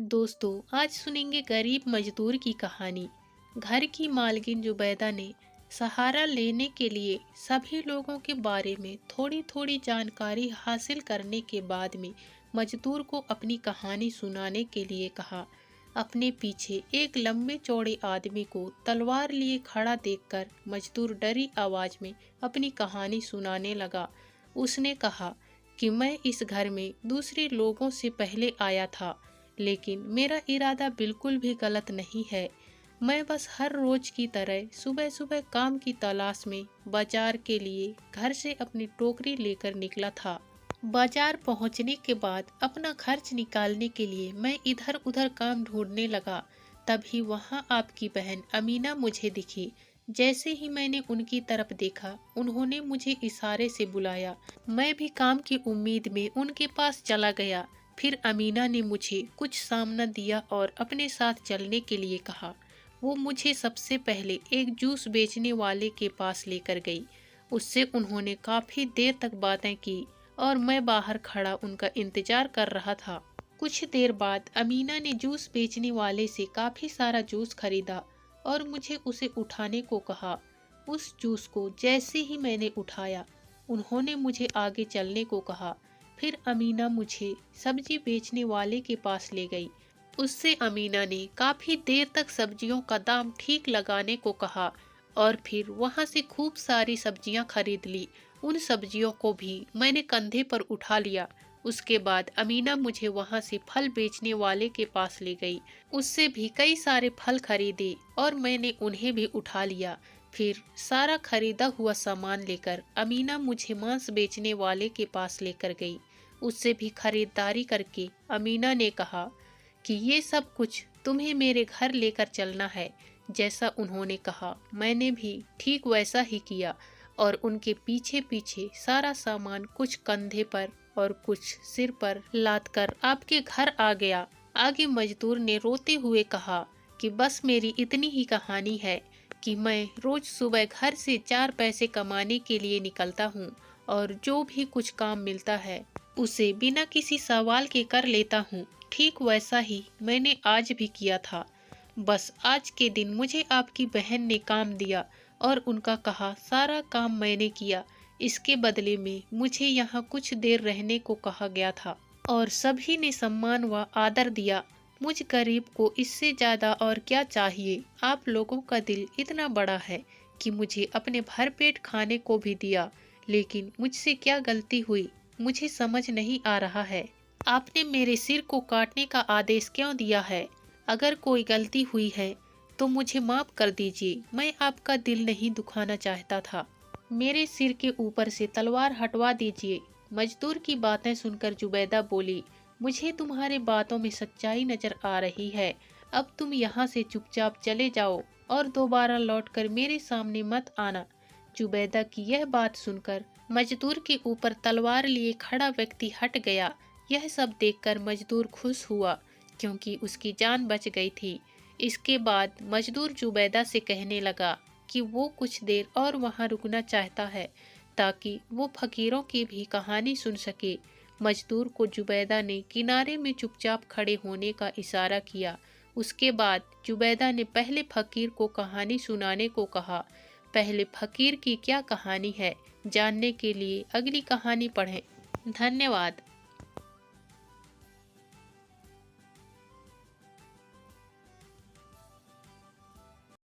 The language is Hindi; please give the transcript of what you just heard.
दोस्तों, आज सुनेंगे गरीब मजदूर की कहानी। घर की मालकिन जुबैदा ने सहारा लेने के लिए सभी लोगों के बारे में थोड़ी थोड़ी जानकारी हासिल करने के बाद में मजदूर को अपनी कहानी सुनाने के लिए कहा। अपने पीछे एक लंबे चौड़े आदमी को तलवार लिए खड़ा देखकर मजदूर डरी आवाज में अपनी कहानी सुनाने लगा। उसने कहा कि मैं इस घर में दूसरे लोगों से पहले आया था, लेकिन मेरा इरादा बिल्कुल भी गलत नहीं है। मैं बस हर रोज की तरह सुबह सुबह काम की तलाश में बाजार के लिए घर से अपनी टोकरी लेकर निकला था। बाजार पहुंचने के बाद अपना खर्च निकालने के लिए मैं इधर उधर काम ढूंढने लगा। तभी वहां आपकी बहन अमीना मुझे दिखी। जैसे ही मैंने उनकी तरफ देखा, उन्होंने मुझे इशारे से बुलाया। मैं भी काम की उम्मीद में उनके पास चला गया। फिर अमीना ने मुझे कुछ सामान दिया और अपने साथ चलने के लिए कहा। वो मुझे सबसे पहले एक जूस बेचने वाले के पास लेकर गई। उससे उन्होंने काफी देर तक बातें की और मैं बाहर खड़ा उनका इंतजार कर रहा था। कुछ देर बाद अमीना ने जूस बेचने वाले से काफी सारा जूस खरीदा और मुझे उसे उठाने को कहा। उस जूस को जैसे ही मैंने उठाया, उन्होंने मुझे आगे चलने को कहा। फिर अमीना मुझे सब्जी बेचने वाले के पास ले गई। उससे अमीना ने काफी देर तक सब्जियों का दाम ठीक लगाने को कहा और फिर वहां से खूब सारी सब्जियां खरीद ली। उन सब्जियों को भी मैंने कंधे पर उठा लिया। उसके बाद अमीना मुझे वहां से फल बेचने वाले के पास ले गई। उससे भी कई सारे फल खरीदे और मैंने उन्हें भी उठा लिया। फिर सारा खरीदा हुआ सामान लेकर अमीना मुझे मांस बेचने वाले के पास लेकर गई। उससे भी खरीदारी करके अमीना ने कहा कि ये सब कुछ तुम्हें मेरे घर लेकर चलना है। जैसा उन्होंने कहा, मैंने भी ठीक वैसा ही किया और उनके पीछे पीछे सारा सामान कुछ कंधे पर और कुछ सिर पर लाद कर आपके घर आ गया। आगे मजदूर ने रोते हुए कहा कि बस मेरी इतनी ही कहानी है कि मैं रोज सुबह घर से 4 पैसे कमाने के लिए निकलता हूँ और जो भी कुछ काम मिलता है उसे बिना किसी सवाल के कर लेता हूँ। ठीक वैसा ही मैंने आज भी किया था। बस आज के दिन मुझे आपकी बहन ने काम दिया और उनका कहा सारा काम मैंने किया। इसके बदले में मुझे यहाँ कुछ देर रहने को कहा गया था और सभी ने सम्मान व आदर दिया। मुझ गरीब को इससे ज्यादा और क्या चाहिए। आप लोगों का दिल इतना बड़ा है कि मुझे अपने भरपेट खाने को भी दिया, लेकिन मुझसे क्या गलती हुई मुझे समझ नहीं आ रहा है। आपने मेरे सिर को काटने का आदेश क्यों दिया है? अगर कोई गलती हुई है तो मुझे माफ कर दीजिए। मैं आपका दिल नहीं दुखाना चाहता था। मेरे सिर के ऊपर से तलवार हटवा दीजिए। मजदूर की बातें सुनकर जुबैदा बोली, मुझे तुम्हारे बातों में सच्चाई नजर आ रही है। अब तुम यहाँ से चुपचाप चले जाओ और दोबारा लौटकर मेरे सामने मत आना। जुबैदा की यह बात सुनकर मजदूर के ऊपर तलवार लिए खड़ा व्यक्ति हट गया। यह सब देखकर मजदूर खुश हुआ क्योंकि उसकी जान बच गई थी। इसके बाद मजदूर जुबैदा से कहने लगा कि वो कुछ देर और वहां रुकना चाहता है ताकि वो फकीरों की भी कहानी सुन सके। मजदूर को जुबैदा ने किनारे में चुपचाप खड़े होने का इशारा किया। उसके बाद जुबैदा ने पहले फकीर को कहानी सुनाने को कहा। पहले फकीर की क्या कहानी है जानने के लिए अगली कहानी पढ़ें। धन्यवाद।